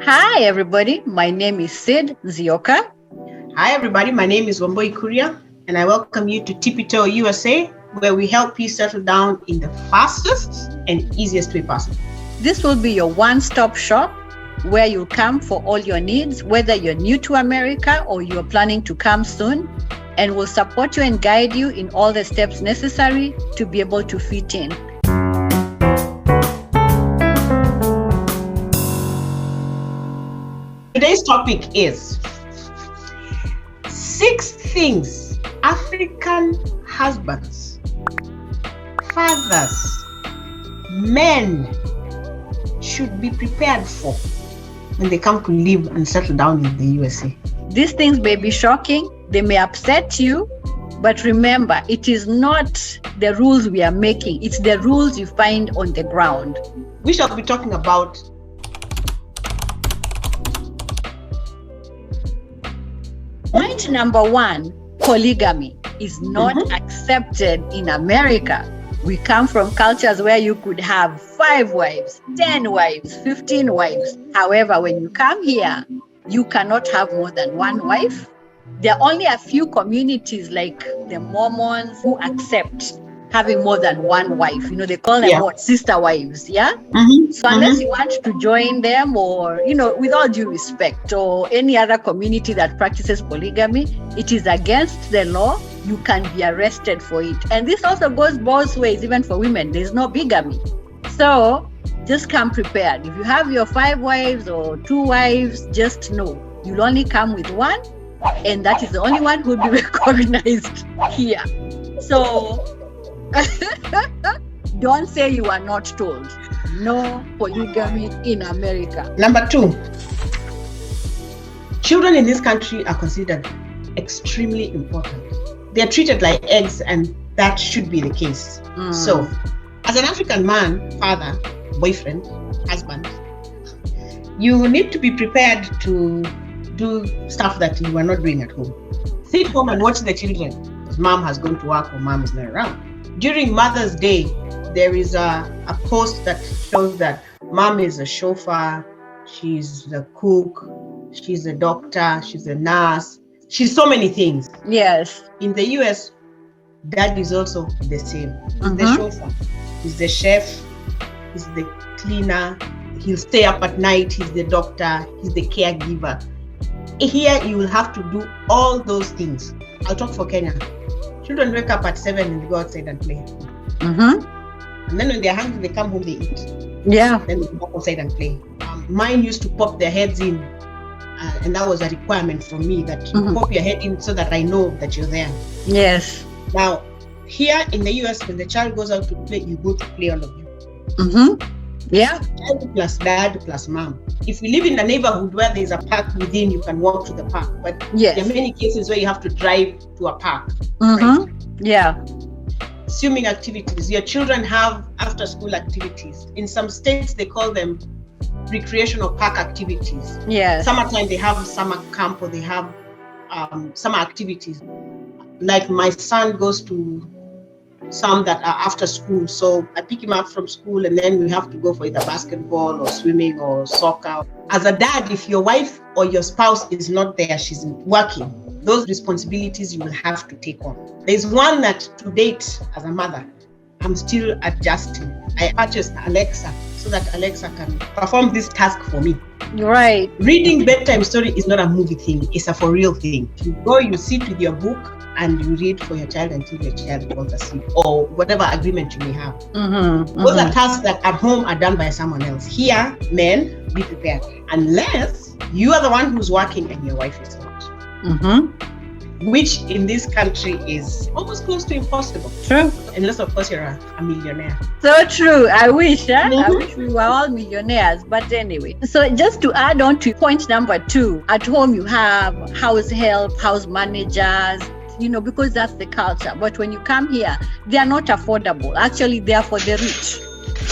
Hi, everybody. My name is Sid Zioka. Hi, everybody. My name is Wamboi Kuria, and I welcome you to Tipito USA, where we help you settle down in the fastest and easiest way possible. This will be your one-stop shop where you'll come for all your needs, whether you're new to America or you're planning to come soon, and we'll support you and guide you in all the steps necessary to be able to fit in. Today's topic is 6 things African husbands, fathers, men should be prepared for when they come to live and settle down in the USA. These things may be shocking, they may upset you, but remember, it is not the rules we are making, it's the rules you find on the ground. We shall be talking about point number 1, polygamy is not accepted in America. We come from cultures where you could have 5 wives, 10 wives, 15 wives. However, when you come here, you cannot have more than 1 wife. There are only a few communities like the Mormons who accept having more than 1 wife. You know, they call them what? Sister wives, yeah? So unless you want to join them or, with all due respect, or any other community that practices polygamy, it is against the law. You can be arrested for it. And this also goes both ways, even for women. There's no bigamy. So just come prepared. If you have your 5 wives or 2 wives, just know you'll only come with 1, and that is the only one who'll be recognized here. So don't say you are not told. No polygamy in America. Number 2, children in this country are considered extremely important. They're treated like eggs, and that should be the case. So, as an African man, father, boyfriend, husband, you need to be prepared to do stuff that you are not doing at home. Sit home and watch the children because mom has gone to work or mom is not around. During Mother's Day, there is a post that shows that mom is a chauffeur, she's the cook, she's a doctor, she's a nurse, she's so many things. Yes. In the US, dad is also the same. He's the chauffeur, he's the chef, he's the cleaner, he'll stay up at night, he's the doctor, he's the caregiver. Here, you will have to do all those things. I'll talk for Kenya. Children wake up at 7 and they go outside and play. And then when they're hungry, they come home, they eat. Yeah. Then they go outside and play. Mine used to pop their heads in. And that was a requirement from me that you pop your head in so that I know that you're there. Yes. Now, here in the US, when the child goes out to play, you go to play, all of you. Yeah. Child plus dad plus mom. If you live in a neighborhood where there's a park within, you can walk to the park. But there are many cases where you have to drive to a park. Right? Yeah. Swimming activities. Your children have after school activities. In some states, they call them recreational park activities. Yes. Summertime, they have summer camp or they have summer activities. Like my son goes to some that are after school. So I pick him up from school and then we have to go for either basketball or swimming or soccer. As a dad, if your wife or your spouse is not there, she's working, those responsibilities you will have to take on. There's one that to date as a mother, I'm still adjusting. I purchased Alexa so that Alexa can perform this task for me. Right. Reading bedtime story is not a movie thing, it's a for real thing. You go, you sit with your book and you read for your child until your child falls asleep or whatever agreement you may have. Those are tasks that at home are done by someone else. Here, men, be prepared. Unless you are the one who's working and your wife is not. Which in this country is almost close to impossible. True. Unless, of course, you're a millionaire. So true. I wish. I wish we were all millionaires. But anyway. So just to add on to point number 2, at home you have house help, house managers, because that's the culture. But when you come here, they are not affordable. Actually, they are for the rich.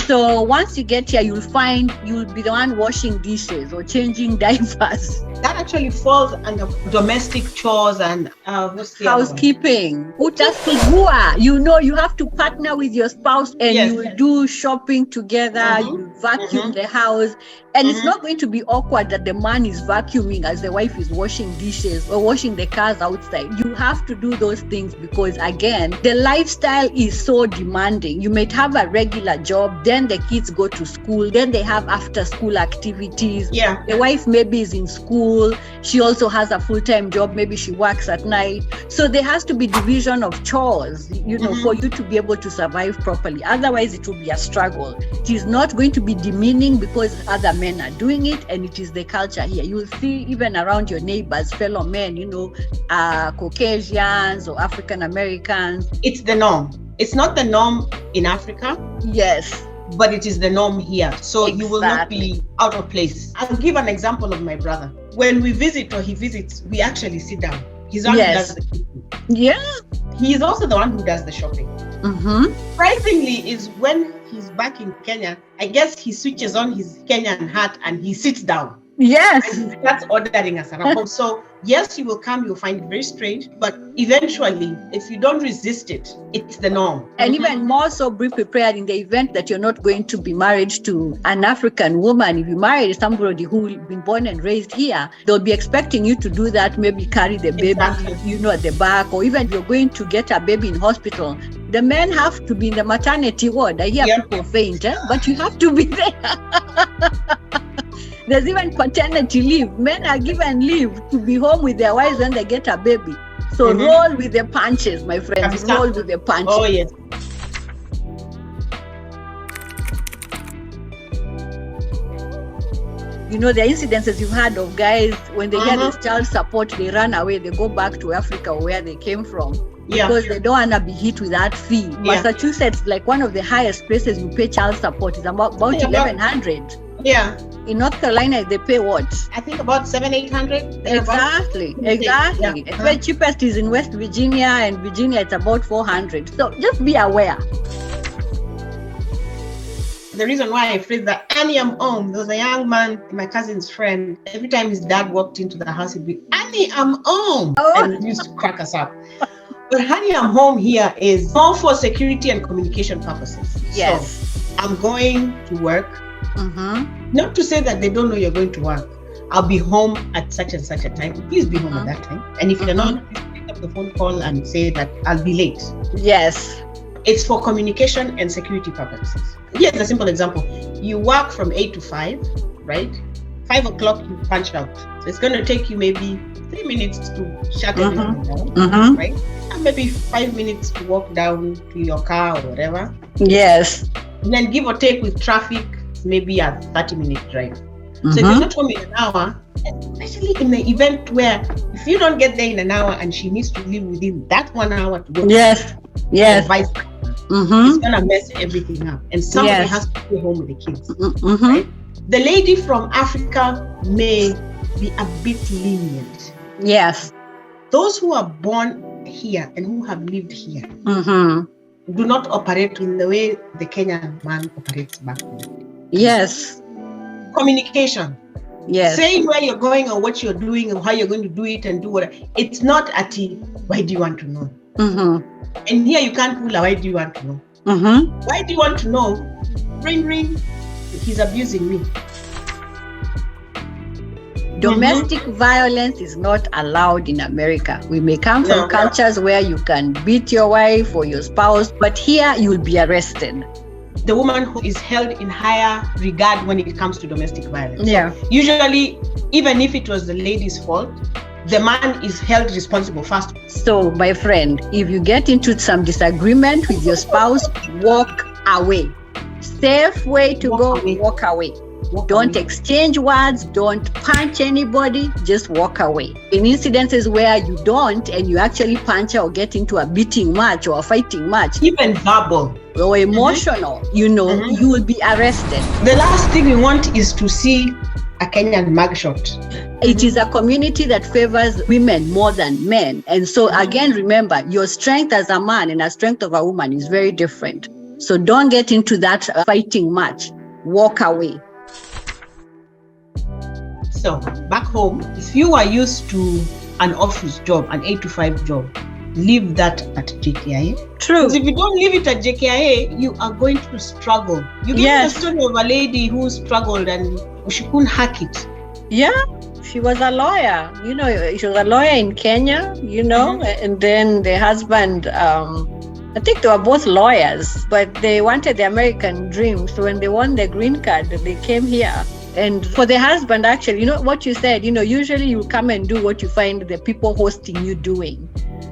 So once you get here, you'll be the one washing dishes or changing diapers. That actually falls under domestic chores and housekeeping. Utasugua. You have to partner with your spouse and you will do shopping together, you vacuum the house. And it's not going to be awkward that the man is vacuuming as the wife is washing dishes or washing the cars outside. You have to do those things because, again, the lifestyle is so demanding. You might have a regular job, then the kids go to school, then they have after school activities. Yeah. The wife maybe is in school. She also has a full-time job. Maybe she works at night. So there has to be division of chores, for you to be able to survive properly. Otherwise, it will be a struggle. It is not going to be demeaning because other men are doing it, and it is the culture here. You will see even around your neighbors, fellow men, Caucasians or African Americans. It's the norm. It's not the norm in Africa. Yes. But it is the norm here. So Exactly. You will not be out of place. I'll give an example of my brother. When we visit or he visits, we actually sit down. He's the one who does the cooking. Yeah. He is also the one who does the shopping. Surprisingly is when he's back in Kenya, I guess he switches on his Kenyan hat and he sits down. Yes. And he starts ordering us around. So yes, you will come, you'll find it very strange, but eventually, if you don't resist it, it's the norm. And even more so, be prepared in the event that you're not going to be married to an African woman. If you marry somebody who's been born and raised here, they'll be expecting you to do that, maybe carry the baby, at the back, or even if you're going to get a baby in hospital, the men have to be in the maternity ward. I hear people faint, but you have to be there. There's even paternity leave. Men are given leave to be home with their wives when they get a baby. So roll with the punches, my friends. Roll with the punches. Oh, yes. The incidences you've heard of guys, when they get this child support, they run away. They go back to Africa or where they came from. Because they don't want to be hit with that fee. Massachusetts, like one of the highest places you pay child support, is about $1,100. Yeah. In North Carolina, they pay what? I think about $700-800. Exactly. Yeah. The cheapest is in West Virginia, and Virginia it's about $400. So just be aware. The reason why I phrased that, Annie, I'm home. There was a young man, my cousin's friend. Every time his dad walked into the house, he'd be, Annie, I'm home. And it used to crack us up. But Honey, I'm home here is more for security and communication purposes. Yes. So I'm going to work. Not to say that they don't know you're going to work. I'll be home at such and such a time. Please be home at that time. And if you're not, please pick up the phone call and say that I'll be late. Yes. It's for communication and security purposes. Here's a simple example. You work from 8 to 5, right? 5 o'clock, you punch out. So it's going to take you maybe 3 minutes to shut everything down, right? And maybe 5 minutes to walk down to your car or whatever. Yes. And then give or take with traffic, maybe a 30-minute drive. So if you're not home in an hour, especially in the event where if you don't get there in an hour and she needs to leave within that 1 hour to go, yes, vice versa, it's gonna mess everything up, and somebody has to be home with the kids. Right? The lady from Africa may be a bit lenient. Yes. Those who are born here and who have lived here do not operate in the way the Kenyan man operates back home. Yes. Communication. Yes. Saying where you're going or what you're doing or how you're going to do it and do whatever. It's not why do you want to know? And here you can't pull a why do you want to know? Why do you want to know? Ring, ring. He's abusing me. Domestic violence is not allowed in America. We may come from cultures where you can beat your wife or your spouse, but here you'll be arrested. The woman who is held in higher regard when it comes to domestic violence. Yeah. Usually, even if it was the lady's fault, the man is held responsible first. So, my friend, if you get into some disagreement with your spouse, walk away. Safe way to walk away. Don't exchange words, don't punch anybody, just walk away. In incidences where you don't and you actually punch or get into a beating match or a fighting match, even verbal or emotional, you will be arrested. The last thing we want is to see a Kenyan mugshot. It is a community that favors women more than men. And so again, remember, your strength as a man and the strength of a woman is very different. So don't get into that fighting match. Walk away. So back home, if you are used to an office job, an 8 to 5 job, leave that at JKIA. True. Because if you don't leave it at JKIA, you are going to struggle. You give me the story of a lady who struggled and she couldn't hack it. Yeah, she was a lawyer. She was a lawyer in Kenya, and then the husband, I think they were both lawyers, but they wanted the American dream. So when they won the green card, they came here. And for the husband, actually, what you said, usually you come and do what you find the people hosting you doing.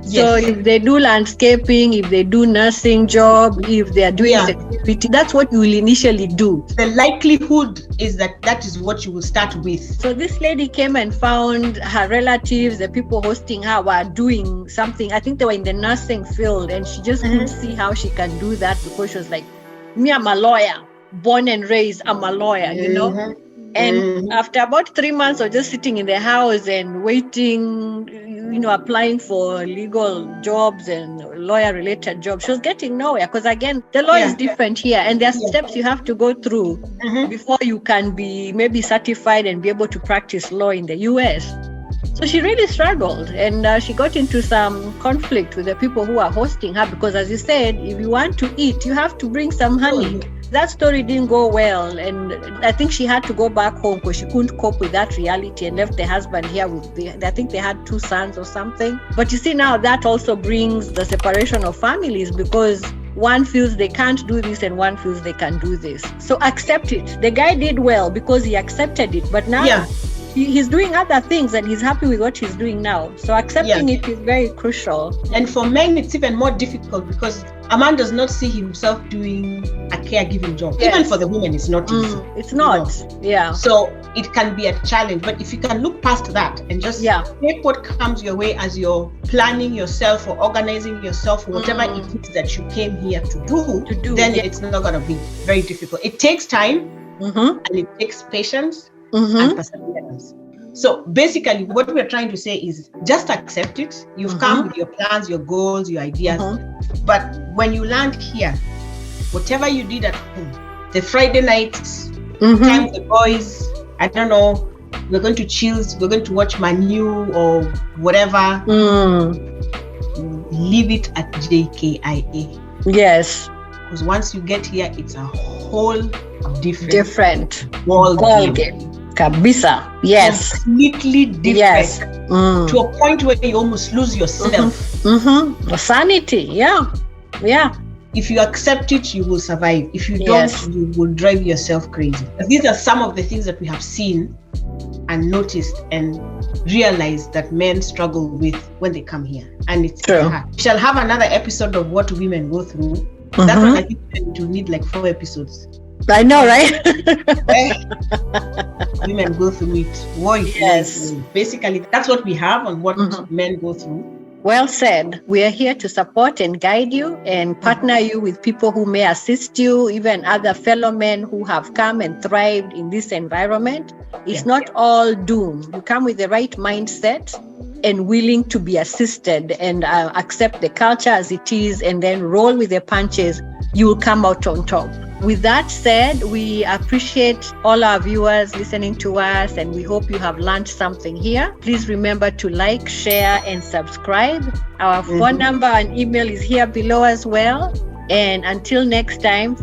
Yes. So if they do landscaping, if they do nursing job, if they are doing security, that's what you will initially do. The likelihood is that is what you will start with. So this lady came and found her relatives, the people hosting her were doing something. I think they were in the nursing field, and she just couldn't see how she can do that because she was like, me, I'm a lawyer, born and raised, I'm a lawyer, And after about 3 months of just sitting in the house and waiting, applying for legal jobs and lawyer-related jobs, she was getting nowhere because, again, the law is different here. And there are steps you have to go through before you can be maybe certified and be able to practice law in the U.S. So she really struggled, and she got into some conflict with the people who are hosting her because, as you said, if you want to eat, you have to bring some honey. That story didn't go well, and I think she had to go back home because she couldn't cope with that reality and left the husband here I think they had 2 sons or something. But you see, now that also brings the separation of families because one feels they can't do this and one feels they can do this. So accept it. The guy did well because he accepted it, but now he's doing other things and he's happy with what he's doing now. So accepting it is very crucial. And for men, it's even more difficult because a man does not see himself doing a caregiving job. Even for the women, it's not easy. It's not. Yeah. So it can be a challenge. But if you can look past that and just take what comes your way as you're planning yourself or organizing yourself, whatever it is that you came here to do, then it's not going to be very difficult. It takes time and it takes patience. And perseverance. So basically what we're trying to say is just accept it. You've come with your plans, your goals, your ideas. But when you land here, whatever you did at home, the Friday nights, time with the boys, I don't know, we're going to Chills, we're going to watch Manu or whatever. Leave it at JKIA. Yes. Because once you get here, it's a whole different ball game. Kabisa. Yes. Completely different. Yes. To a point where you almost lose yourself. Sanity. Yeah. If you accept it, you will survive. If you don't, you will drive yourself crazy. These are some of the things that we have seen and noticed and realized that men struggle with when they come here. And it's hard. We shall have another episode of what women go through. That one, I think we need like 4 episodes. I know, right? Women go through it. Yes. Basically, that's what we have on what men go through. Well said. We are here to support and guide you and partner you with people who may assist you, even other fellow men who have come and thrived in this environment. It's not all doom. You come with the right mindset and willing to be assisted and accept the culture as it is and then roll with the punches. You will come out on top. With that said, we appreciate all our viewers listening to us and we hope you have learned something here. Please remember to like, share, and subscribe. Our phone number and email is here below as well. And until next time.